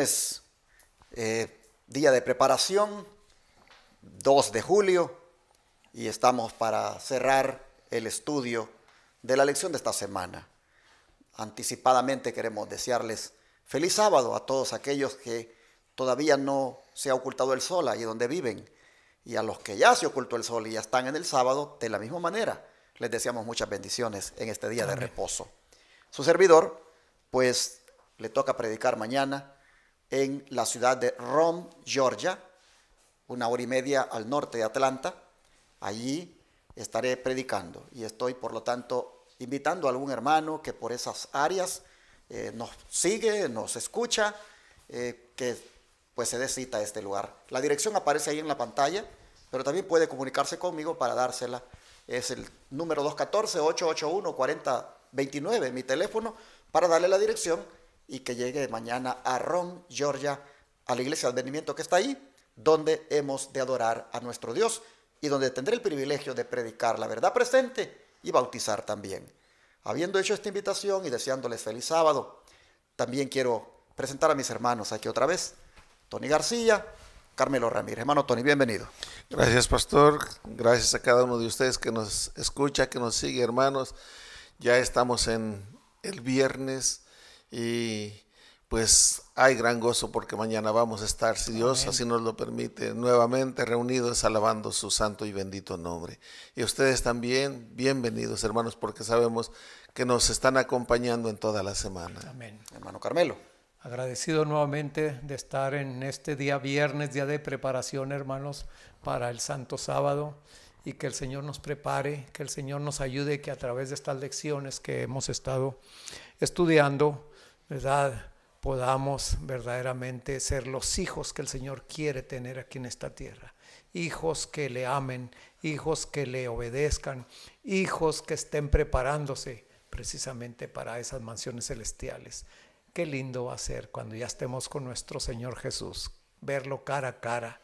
viernes, día de preparación, 2 de julio, y estamos para cerrar el estudio de la lección de esta semana. Anticipadamente queremos desearles feliz sábado a todos aquellos que todavía no se ha ocultado el sol ahí donde viven, y a los que ya se ocultó el sol y ya están en el sábado, de la misma manera, les deseamos muchas bendiciones en este día de reposo. Su servidor, pues, le toca predicar mañana en la ciudad de Rome, Georgia, 1 hora y media al norte de Atlanta. Allí estaré predicando y estoy, por lo tanto, invitando a algún hermano que por esas áreas nos sigue, nos escucha, que pues se dé cita a este lugar. La dirección aparece ahí en la pantalla, pero también puede comunicarse conmigo para dársela. Es el número 214-881-4029, mi teléfono, para darle la dirección y que llegue mañana a Rome, Georgia, a la iglesia de advenimiento que está ahí, donde hemos de adorar a nuestro Dios y donde tendré el privilegio de predicar la verdad presente y bautizar también. Habiendo hecho esta invitación y deseándoles feliz sábado, también quiero presentar a mis hermanos aquí otra vez. Tony García, Carmelo Ramírez. Hermano Tony, bienvenido. Gracias, pastor. Gracias a cada uno de ustedes que nos escucha, que nos sigue, hermanos. Ya estamos en el viernes y pues hay gran gozo porque mañana vamos a estar, si Dios Amén. Así nos lo permite, nuevamente reunidos alabando su santo y bendito nombre. Y ustedes también, bienvenidos, hermanos, porque sabemos que nos están acompañando en toda la semana. Amén. Hermano Carmelo. Agradecido nuevamente de estar en este día viernes, día de preparación, hermanos, para el Santo Sábado, y que el Señor nos prepare, que el Señor nos ayude, que a través de estas lecciones que hemos estado estudiando, ¿verdad?, podamos verdaderamente ser los hijos que el Señor quiere tener aquí en esta tierra. Hijos que le amen, hijos que le obedezcan, hijos que estén preparándose precisamente para esas mansiones celestiales. Qué lindo va a ser cuando ya estemos con nuestro Señor Jesús, verlo cara a cara,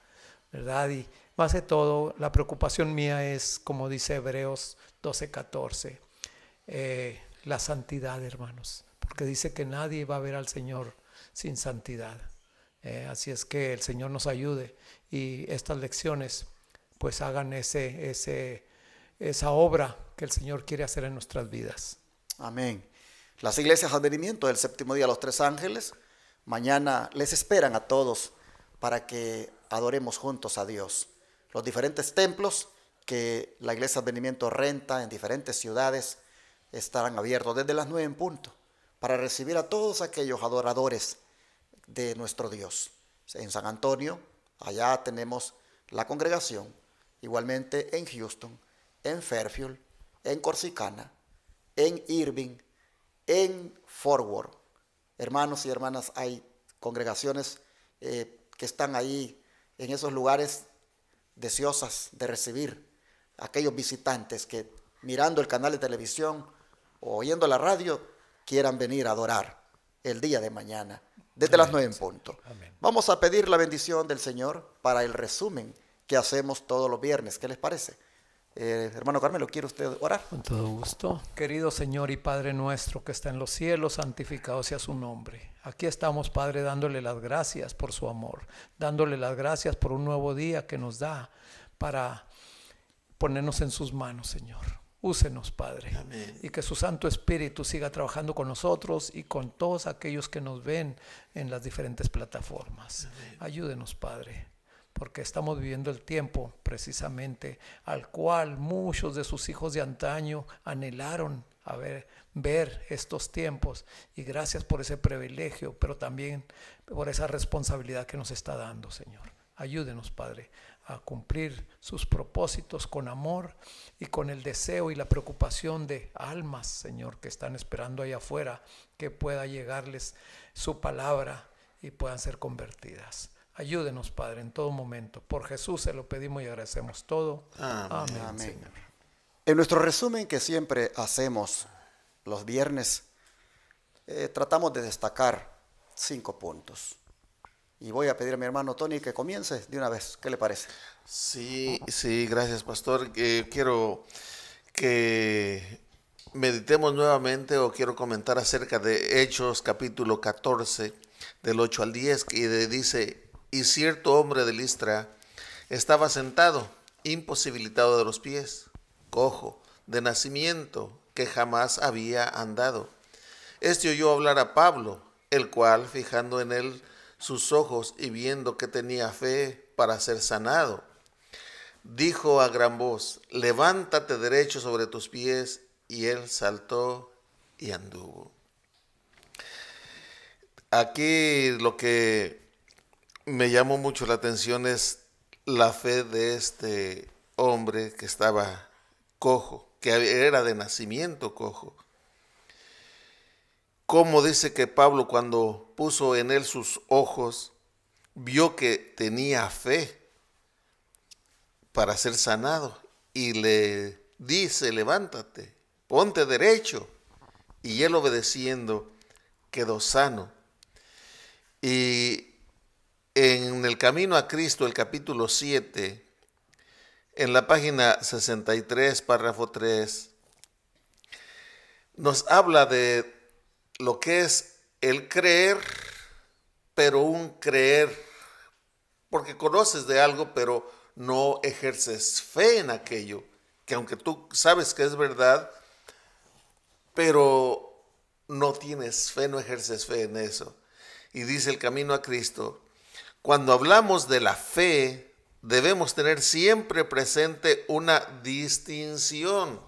¿verdad? Y más de todo, la preocupación mía es, como dice Hebreos 12:14, la santidad, hermanos, porque dice que nadie va a ver al Señor sin santidad. Así es que el Señor nos ayude y estas lecciones pues hagan esa obra que el Señor quiere hacer en nuestras vidas. Amén. Las iglesias Advenimiento del séptimo día, los tres ángeles, mañana les esperan a todos para que adoremos juntos a Dios. Los diferentes templos que la iglesia Advenimiento renta en diferentes ciudades estarán abiertos desde las 9 en punto para recibir a todos aquellos adoradores de nuestro Dios. En San Antonio, allá tenemos la congregación, igualmente en Houston, en Fairfield, en Corsicana, en Irving, en Fort Worth. Hermanos y hermanas, hay congregaciones que están ahí en esos lugares deseosas de recibir a aquellos visitantes que mirando el canal de televisión o oyendo la radio quieran venir a adorar el día de mañana desde las 9 en punto. Amén. Vamos a pedir la bendición del Señor para el resumen que hacemos todos los viernes. ¿Qué les parece? Hermano Carmelo, ¿quiere usted orar? Con todo gusto. Querido Señor y Padre nuestro que está en los cielos, santificado sea su nombre. Aquí estamos, Padre, dándole las gracias por su amor, dándole las gracias por un nuevo día que nos da para ponernos en sus manos, Señor. Úsenos, Padre. Amén. Y que su Santo Espíritu siga trabajando con nosotros y con todos aquellos que nos ven en las diferentes plataformas. Amén. Ayúdenos, Padre, porque estamos viviendo el tiempo precisamente al cual muchos de sus hijos de antaño anhelaron ver estos tiempos, y gracias por ese privilegio, pero también por esa responsabilidad que nos está dando, Señor. Ayúdenos, Padre, a cumplir sus propósitos con amor y con el deseo y la preocupación de almas, Señor, que están esperando allá afuera que pueda llegarles su palabra y puedan ser convertidas. Ayúdenos, Padre, en todo momento. Por Jesús se lo pedimos y agradecemos todo. Amén. Amén, Amén. Señor. En nuestro resumen que siempre hacemos los viernes, tratamos de destacar 5 puntos. Y voy a pedir a mi hermano Tony que comience de una vez. ¿Qué le parece? Sí, gracias, pastor. Quiero que meditemos nuevamente, o quiero comentar acerca de Hechos capítulo 14, del 8 al 10, que dice: y cierto hombre de Listra estaba sentado, imposibilitado de los pies, cojo, de nacimiento, que jamás había andado. Este oyó hablar a Pablo, el cual, fijando en él sus ojos y viendo que tenía fe para ser sanado, dijo a gran voz: levántate derecho sobre tus pies. Y él saltó y anduvo. Aquí lo que me llamó mucho la atención es la fe de este hombre que estaba cojo, que era de nacimiento cojo. Como dice que Pablo, cuando puso en él sus ojos, vio que tenía fe para ser sanado y le dice: levántate, ponte derecho. Y él, obedeciendo, quedó sano. Y en el Camino a Cristo, el capítulo 7, en la página 63, párrafo 3, nos habla de lo que es el creer, pero un creer porque conoces de algo, pero no ejerces fe en aquello, que aunque tú sabes que es verdad, pero no tienes fe, no ejerces fe en eso. Y dice el Camino a Cristo: cuando hablamos de la fe, debemos tener siempre presente una distinción.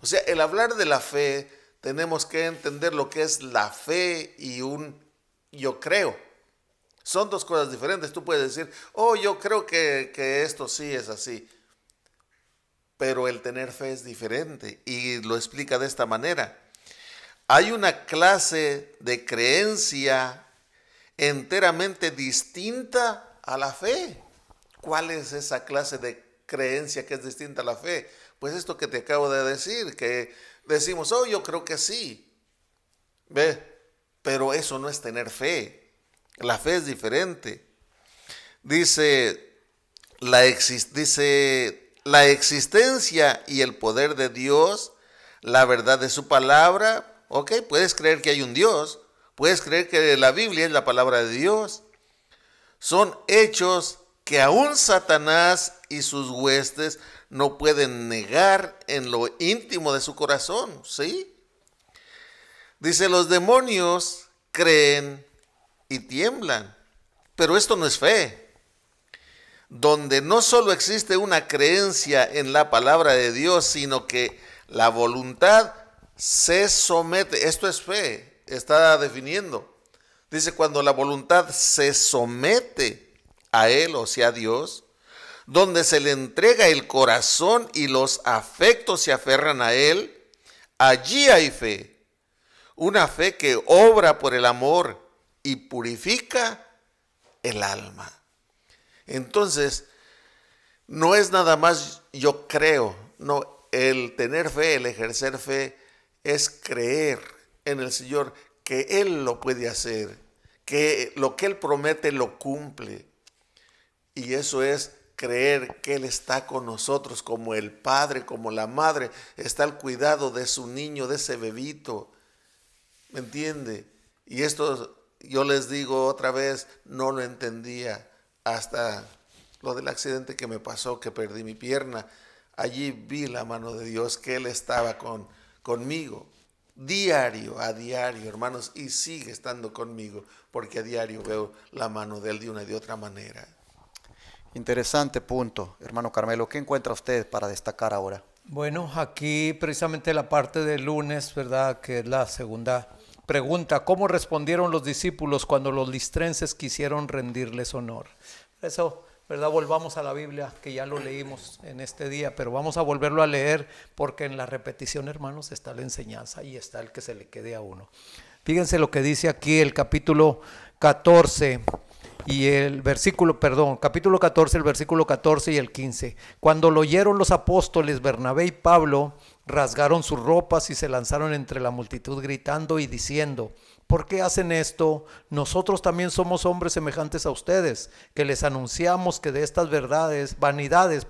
O sea, el hablar de la fe, tenemos que entender lo que es la fe y un yo creo. Son dos cosas diferentes. Tú puedes decir: oh, yo creo que esto sí es así. Pero el tener fe es diferente, y lo explica de esta manera: hay una clase de creencia enteramente distinta a la fe. ¿Cuál es esa clase de creencia que es distinta a la fe? Pues esto que te acabo de decir, que decimos: oh, yo creo que sí. ¿Ve? Pero eso no es tener fe. La fe es diferente. Dice la existencia y el poder de Dios, la verdad de su palabra. Ok, puedes creer que hay un Dios, puedes creer que la Biblia es la palabra de Dios. Son hechos que aún Satanás y sus huestes no pueden negar en lo íntimo de su corazón, ¿sí? Dice: los demonios creen y tiemblan, pero esto no es fe. Donde no solo existe una creencia en la palabra de Dios, sino que la voluntad se somete. Esto es fe, está definiendo. Dice: cuando la voluntad se somete a Él, o sea, a Dios, donde se le entrega el corazón y los afectos se aferran a Él, allí hay fe. Una fe que obra por el amor y purifica el alma. Entonces, no es nada más yo creo, no, el tener fe, el ejercer fe, es creer en el Señor, que Él lo puede hacer, que lo que Él promete lo cumple. Y eso es creer que Él está con nosotros, como el padre, como la madre está al cuidado de su niño, de ese bebito. ¿Me entiende? Y esto, yo les digo otra vez, no lo entendía hasta lo del accidente que me pasó, que perdí mi pierna. Allí vi la mano de Dios, que Él estaba conmigo, diario, a diario, hermanos, y sigue estando conmigo, porque a diario veo la mano de Él de una y de otra manera. Interesante punto, hermano Carmelo. ¿Qué encuentra usted para destacar ahora? Bueno, aquí precisamente la parte del lunes, ¿verdad?, que es la segunda pregunta: ¿cómo respondieron los discípulos cuando los listrenses quisieron rendirles honor? Eso, ¿verdad? Volvamos a la Biblia, que ya lo leímos en este día, pero vamos a volverlo a leer, porque en la repetición, hermanos, está la enseñanza y está el que se le quede a uno. Fíjense lo que dice aquí el capítulo 14 y el versículo, capítulo 14, el versículo 14 y el 15. Cuando lo oyeron los apóstoles Bernabé y Pablo, rasgaron sus ropas y se lanzaron entre la multitud gritando y diciendo: ¿por qué hacen esto? Nosotros también somos hombres semejantes a ustedes, que les anunciamos que de estas vanidades,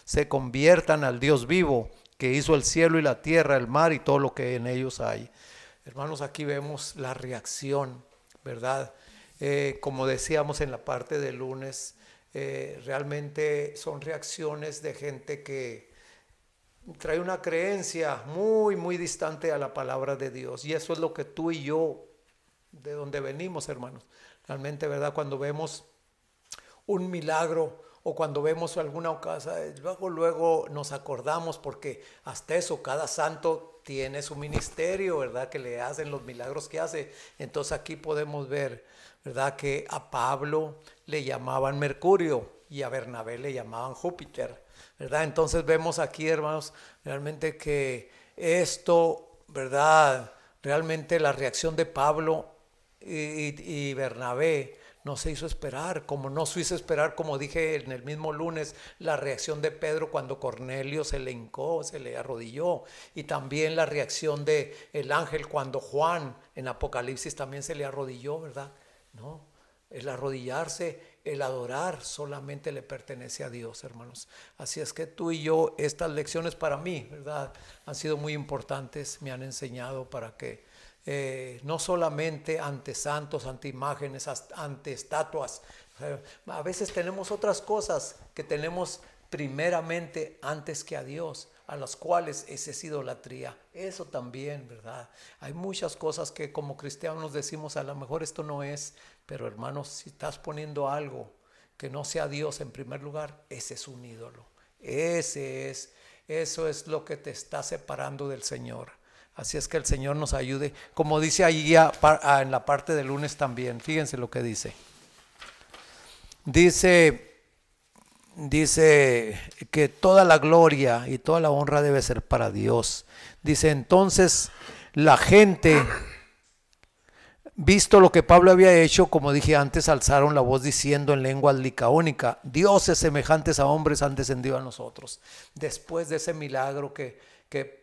se conviertan al Dios vivo, que hizo el cielo y la tierra, el mar y todo lo que en ellos hay. Hermanos, aquí vemos la reacción, ¿verdad?, como decíamos en la parte de lunes, realmente son reacciones de gente que trae una creencia muy, muy distante a la palabra de Dios. Y eso es lo que tú y yo, de donde venimos, hermanos. Realmente, ¿verdad? Cuando vemos un milagro o cuando vemos alguna ocasión, luego nos acordamos, porque hasta eso, cada santo tiene su ministerio, ¿verdad? Que le hacen los milagros que hace. Entonces aquí podemos ver, ¿verdad? Que a Pablo le llamaban Mercurio y a Bernabé le llamaban Júpiter, ¿verdad? Entonces vemos aquí, hermanos, realmente que esto, ¿verdad? Realmente la reacción de Pablo y Bernabé no se hizo esperar, como no se hizo esperar, como dije en el mismo lunes, la reacción de Pedro cuando Cornelio se le hincó, se le arrodilló, y también la reacción de el ángel cuando Juan en Apocalipsis también se le arrodilló, ¿verdad? No, el arrodillarse, el adorar solamente le pertenece a Dios, hermanos. Así es que tú y yo, estas lecciones para mí, ¿verdad?, han sido muy importantes, me han enseñado para que no solamente ante santos, ante imágenes, ante estatuas. A veces tenemos otras cosas que tenemos primeramente antes que a Dios, a las cuales esa es idolatría. Eso también, ¿verdad? Hay muchas cosas que como cristianos decimos, a lo mejor esto no es, pero hermanos, si estás poniendo algo que no sea Dios en primer lugar, ese es un ídolo. Eso es lo que te está separando del Señor. Así es que el Señor nos ayude. Como dice ahí en la parte del lunes también, fíjense lo que dice. Dice que toda la gloria y toda la honra debe ser para Dios. Dice, entonces la gente, visto lo que Pablo había hecho, como dije antes, alzaron la voz diciendo en lengua licaónica: dioses semejantes a hombres han descendido a nosotros. Después de ese milagro que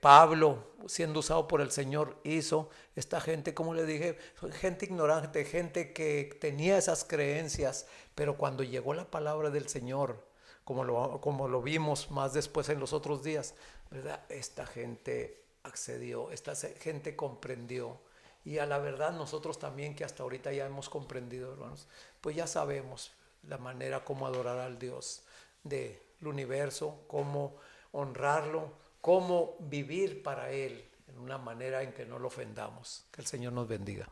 Pablo, siendo usado por el Señor, hizo, esta gente, como le dije, gente ignorante, gente que tenía esas creencias, pero cuando llegó la palabra del Señor, como lo vimos más después en los otros días, ¿verdad?, esta gente accedió, esta gente comprendió. Y a la verdad nosotros también, que hasta ahorita ya hemos comprendido, hermanos, pues ya sabemos la manera como adorar al Dios del universo, cómo honrarlo, cómo vivir para Él en una manera en que no lo ofendamos. Que el Señor nos bendiga.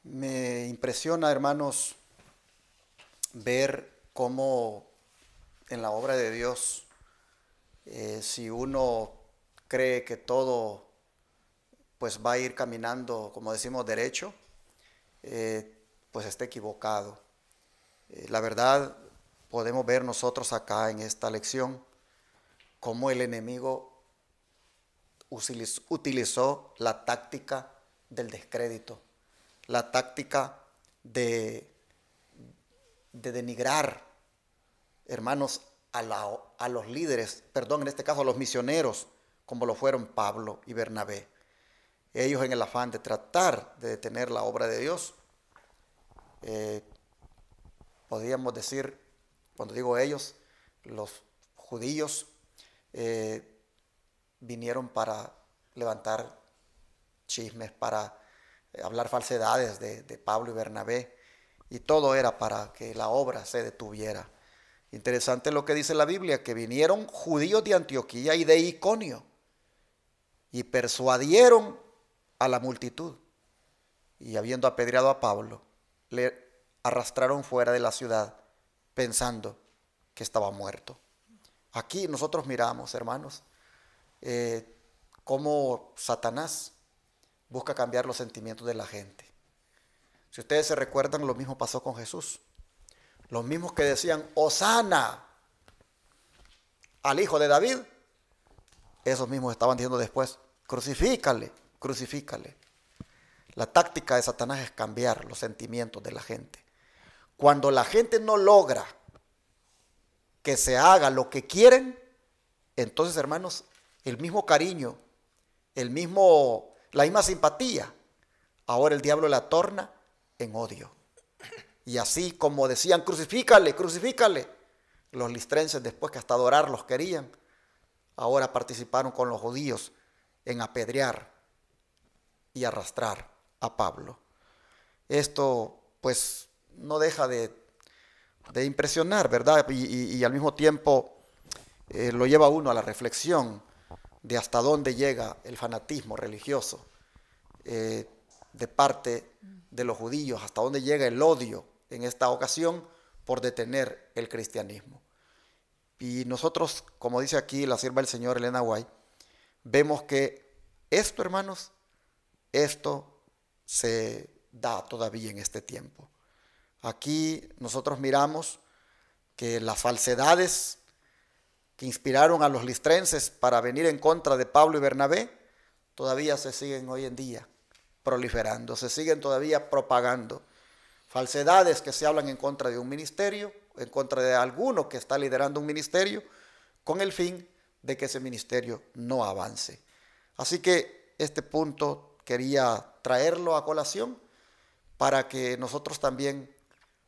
Me impresiona, hermanos, ver cómo en la obra de Dios, si uno cree que todo pues va a ir caminando, como decimos, derecho, pues está equivocado. La verdad, podemos ver nosotros acá en esta lección cómo el enemigo utilizó la táctica del descrédito, la táctica de denigrar, hermanos, a los líderes, perdón, en este caso a los misioneros, como lo fueron Pablo y Bernabé. Ellos, en el afán de tratar de detener la obra de Dios, podríamos decir, cuando digo ellos, los judíos, vinieron para levantar chismes, para hablar falsedades de Pablo y Bernabé, y todo era para que la obra se detuviera. Interesante lo que dice la Biblia, que vinieron judíos de Antioquía y de Iconio y persuadieron a la multitud, y habiendo apedreado a Pablo, le arrastraron fuera de la ciudad pensando que estaba muerto. Aquí nosotros miramos, hermanos, cómo Satanás busca cambiar los sentimientos de la gente. Si ustedes se recuerdan, lo mismo pasó con Jesús. Los mismos que decían Hosana al hijo de David, esos mismos estaban diciendo después, crucifícale, crucifícale. La táctica de Satanás es cambiar los sentimientos de la gente. Cuando la gente no logra que se haga lo que quieren, entonces, hermanos, el mismo cariño, la misma simpatía, ahora el diablo la torna en odio. Y así como decían, crucifícale, crucifícale, los listrenses, después que hasta adorar los querían, ahora participaron con los judíos en apedrear y arrastrar a Pablo. Esto pues no deja de impresionar, ¿verdad? Y al mismo tiempo lo lleva a uno a la reflexión de hasta dónde llega el fanatismo religioso de parte de los judíos, hasta dónde llega el odio en esta ocasión por detener el cristianismo. Y nosotros, como dice aquí la sierva del Señor Elena White, vemos que esto, hermanos, esto se da todavía en este tiempo. Aquí nosotros miramos que las falsedades que inspiraron a los listrenses para venir en contra de Pablo y Bernabé todavía se siguen hoy en día proliferando, se siguen todavía propagando. Falsedades que se hablan en contra de un ministerio, en contra de alguno que está liderando un ministerio, con el fin de que ese ministerio no avance. Así que este punto quería traerlo a colación para que nosotros también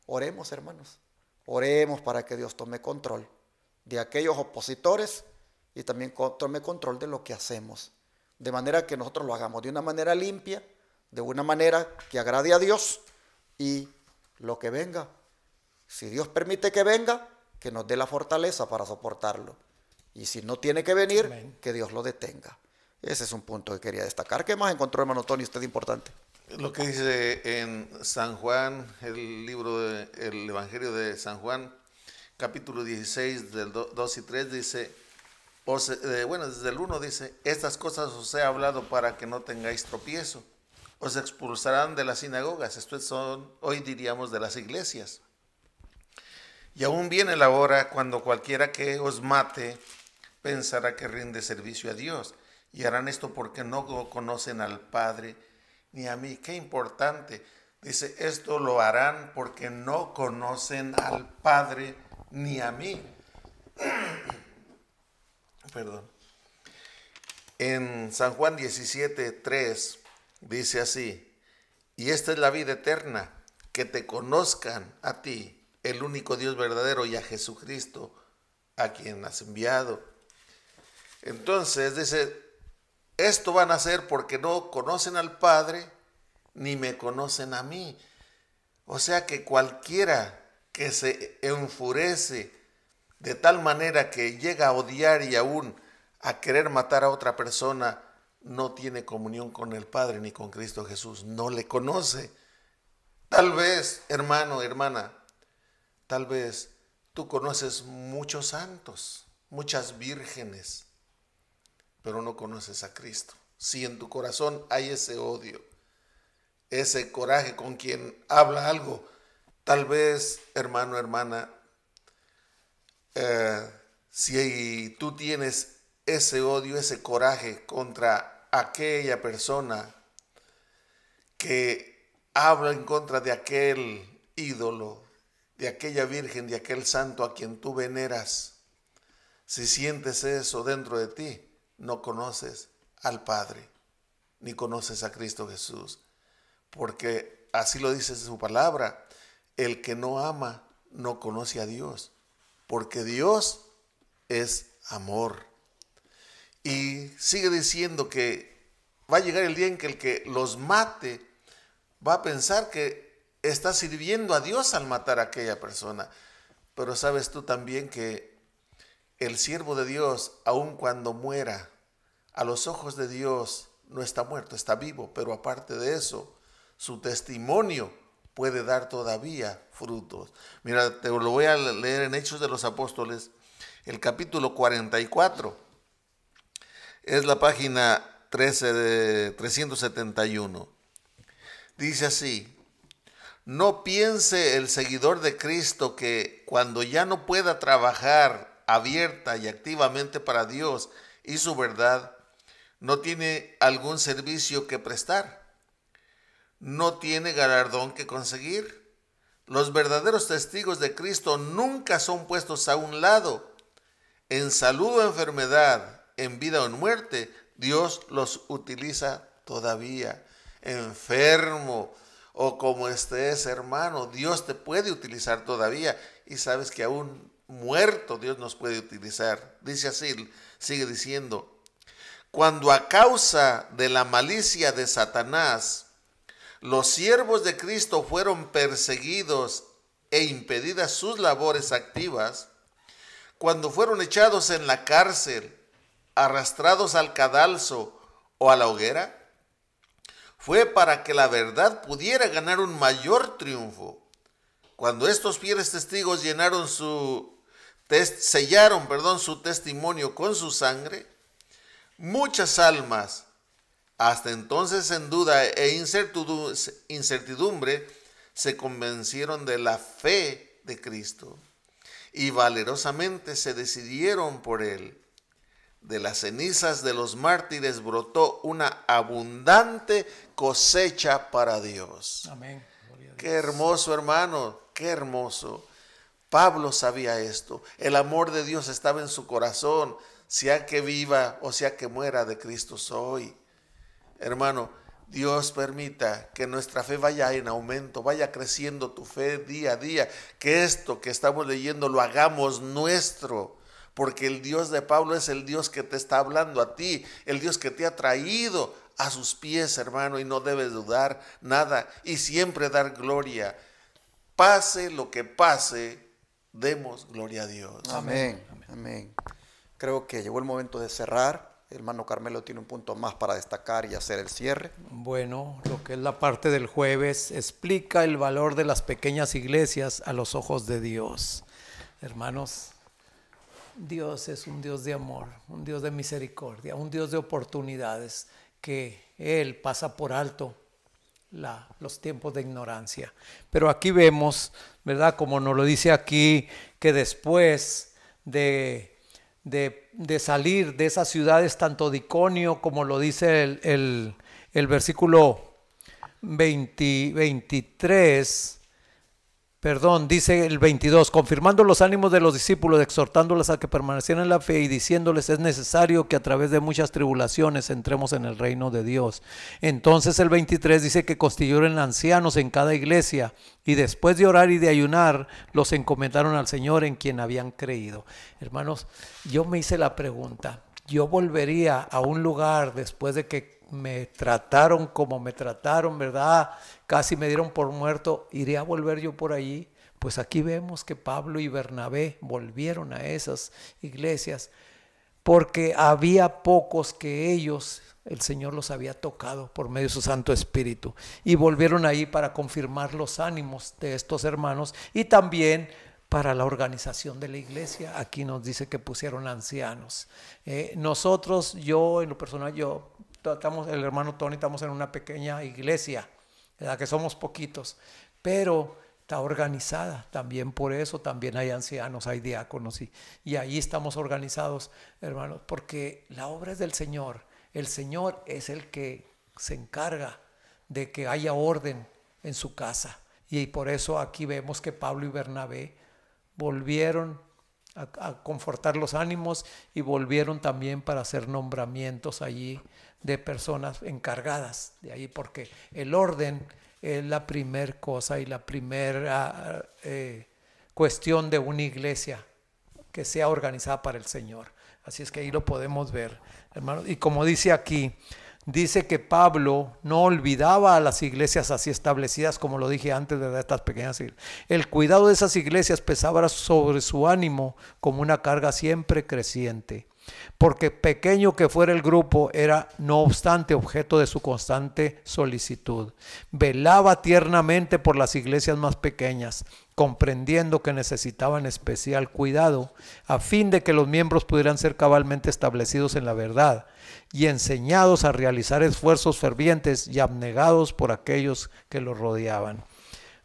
oremos, hermanos. Oremos para que Dios tome control de aquellos opositores y también tome control de lo que hacemos. De manera que nosotros lo hagamos de una manera limpia, de una manera que agrade a Dios, y lo que venga, si Dios permite que venga, que nos dé la fortaleza para soportarlo. Y si no tiene que venir, amén, que Dios lo detenga. Ese es un punto que quería destacar. ¿Qué más encontró, hermano Tony, usted importante? Lo que dice en San Juan, el libro el Evangelio de San Juan, capítulo 16, del 2 y 3, dice, desde el 1 dice, estas cosas os he hablado para que no tengáis tropiezo. Os expulsarán de las sinagogas, esto son, hoy diríamos, de las iglesias. Y aún viene la hora cuando cualquiera que os mate pensará que rinde servicio a Dios. Y harán esto porque no conocen al Padre ni a mí. Qué importante. Dice, esto lo harán porque no conocen al Padre ni a mí. Perdón. En San Juan 17:3 dice así, y esta es la vida eterna, que te conozcan a ti, el único Dios verdadero, y a Jesucristo, a quien has enviado. Entonces dice, esto van a hacer porque no conocen al Padre, ni me conocen a mí. O sea que cualquiera que se enfurece de tal manera que llega a odiar y aún a querer matar a otra persona, no tiene comunión con el Padre ni con Cristo Jesús, no le conoce. Tal vez, hermano, hermana, tal vez tú conoces muchos santos, muchas vírgenes, pero no conoces a Cristo. Si en tu corazón hay ese odio, ese coraje con quien habla algo, tal vez, hermano, hermana, si tú tienes ese odio, ese coraje contra aquella persona que habla en contra de aquel ídolo, de aquella virgen, de aquel santo a quien tú veneras, si sientes eso dentro de ti, no conoces al Padre, ni conoces a Cristo Jesús, porque así lo dice su palabra, el que no ama no conoce a Dios, porque Dios es amor. Y sigue diciendo que va a llegar el día en que el que los mate va a pensar que está sirviendo a Dios al matar a aquella persona. Pero sabes tú también que el siervo de Dios, aun cuando muera, a los ojos de Dios no está muerto, está vivo. Pero aparte de eso, su testimonio puede dar todavía frutos. Mira, te lo voy a leer en Hechos de los Apóstoles, el capítulo 44. Es la página 13 de 371. Dice así, no piense el seguidor de Cristo que cuando ya no pueda trabajar abierta y activamente para Dios y su verdad, no tiene algún servicio que prestar, no tiene galardón que conseguir. Los verdaderos testigos de Cristo nunca son puestos a un lado. En salud o enfermedad, en vida o en muerte, Dios los utiliza todavía. Enfermo o como estés, hermano, Dios te puede utilizar todavía. Y sabes que aún muerto Dios nos puede utilizar. Dice así, sigue diciendo, cuando a causa de la malicia de Satanás Los siervos de Cristo fueron perseguidos e impedidas sus labores activas cuando fueron echados en la cárcel, arrastrados al cadalso o a la hoguera. Fue para que la verdad pudiera ganar un mayor triunfo. Cuando estos fieles testigos sellaron su testimonio con su sangre, muchas almas, hasta entonces en duda e incertidumbre, se convencieron de la fe de Cristo y valerosamente se decidieron por él. De las cenizas de los mártires brotó una abundante cosecha para Dios. Amén. Qué hermoso, hermano, qué hermoso. Pablo sabía esto. El amor de Dios estaba en su corazón, sea que viva o sea que muera, de Cristo soy. Hermano, Dios permita que nuestra fe vaya en aumento, vaya creciendo tu fe día a día, que esto que estamos leyendo lo hagamos nuestro, porque el Dios de Pablo es el Dios que te está hablando a ti, el Dios que te ha traído a sus pies, hermano, y no debes dudar nada y siempre dar gloria. Pase lo que pase, demos gloria a Dios. Amén, amén. Creo que llegó el momento de cerrar. El hermano Carmelo tiene un punto más para destacar y hacer el cierre. Bueno, lo que es la parte del jueves explica el valor de las pequeñas iglesias a los ojos de Dios. Hermanos, Dios es un Dios de amor, un Dios de misericordia, un Dios de oportunidades, que Él pasa por alto los tiempos de ignorancia. Pero aquí vemos, ¿verdad? Como nos lo dice aquí, que después de salir de esas ciudades, tanto de Iconio, como lo dice el versículo 23, dice el 22, confirmando los ánimos de los discípulos, exhortándoles a que permanecieran en la fe y diciéndoles: es necesario que a través de muchas tribulaciones entremos en el reino de Dios. Entonces el 23 dice que constituyeron ancianos en cada iglesia y después de orar y de ayunar los encomendaron al Señor en quien habían creído. Hermanos, yo me hice la pregunta, yo volvería a un lugar después de que me trataron como me trataron, ¿verdad? Casi me dieron por muerto. ¿Iría a volver yo por allí? Pues aquí vemos que Pablo y Bernabé volvieron a esas iglesias porque había pocos que ellos, el Señor los había tocado por medio de su Santo Espíritu, y volvieron ahí para confirmar los ánimos de estos hermanos y también para la organización de la iglesia. Aquí nos dice que pusieron ancianos. Nosotros, yo en lo personal, el hermano Tony, estamos en una pequeña iglesia, ¿verdad? Que somos poquitos, pero está organizada también. Por eso también hay ancianos, hay diáconos, y ahí estamos organizados, hermanos, porque la obra es del Señor. El Señor es el que se encarga de que haya orden en su casa, y por eso aquí vemos que Pablo y Bernabé volvieron a confortar los ánimos y volvieron también para hacer nombramientos allí de personas encargadas de ahí, porque el orden es la primer cosa y la primera cuestión de una iglesia que sea organizada para el Señor. Así es que ahí lo podemos ver, hermanos. Y como dice aquí, dice que Pablo no olvidaba a las iglesias así establecidas, como lo dije antes, de estas pequeñas iglesias. El cuidado de esas iglesias pesaba sobre su ánimo como una carga siempre creciente, porque pequeño que fuera el grupo, era no obstante objeto de su constante solicitud. Velaba tiernamente por las iglesias más pequeñas, comprendiendo que necesitaban especial cuidado a fin de que los miembros pudieran ser cabalmente establecidos en la verdad y enseñados a realizar esfuerzos fervientes y abnegados por aquellos que los rodeaban.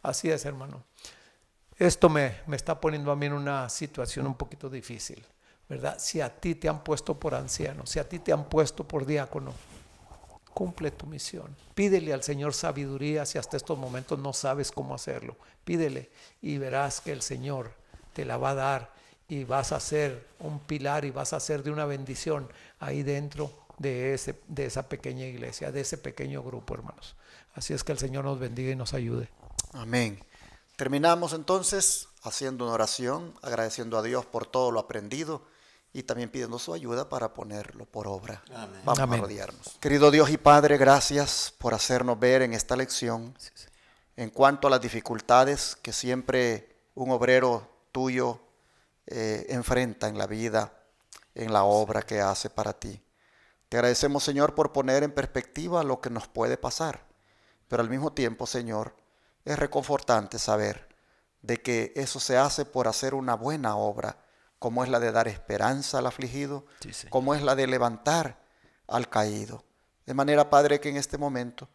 Así es, hermano. Esto me está poniendo a mí en una situación un poquito difícil, ¿verdad? Si a ti te han puesto por anciano, si a ti te han puesto por diácono, cumple tu misión. Pídele al Señor sabiduría si hasta estos momentos no sabes cómo hacerlo. Pídele y verás que el Señor te la va a dar y vas a ser un pilar y vas a ser de una bendición ahí dentro de esa pequeña iglesia, de ese pequeño grupo, hermanos. Así es que el Señor nos bendiga y nos ayude. Amén. Terminamos entonces haciendo una oración, agradeciendo a Dios por todo lo aprendido y también pidiendo su ayuda para ponerlo por obra. Amén. Vamos Amén. a rodearnos. Querido Dios y Padre, gracias por hacernos ver en esta lección en cuanto a las dificultades que siempre un obrero tuyo enfrenta en la vida, en la obra que hace para ti. Te agradecemos, Señor, por poner en perspectiva lo que nos puede pasar, pero al mismo tiempo, Señor, es reconfortante saber de que eso se hace por hacer una buena obra, como es la de dar esperanza al afligido, como es la de levantar al caído. De manera, Padre, que en este momento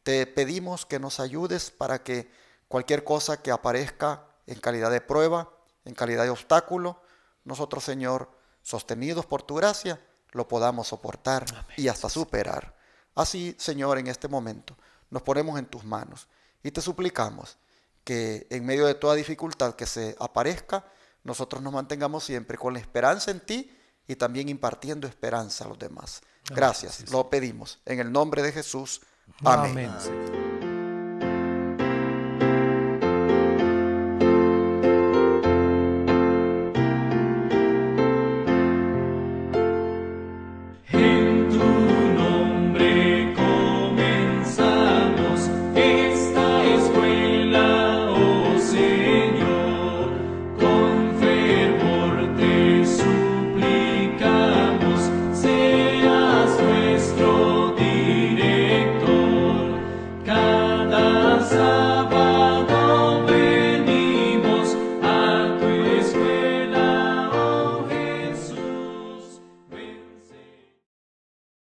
te pedimos que nos ayudes para que cualquier cosa que aparezca en calidad de prueba, en calidad de obstáculo, nosotros, Señor, sostenidos por tu gracia, lo podamos soportar y hasta superar. Así, Señor, en este momento nos ponemos en tus manos y te suplicamos que en medio de toda dificultad que se aparezca, nosotros nos mantengamos siempre con la esperanza en ti y también impartiendo esperanza a los demás. Gracias, lo pedimos en el nombre de Jesús. Amén. Amén.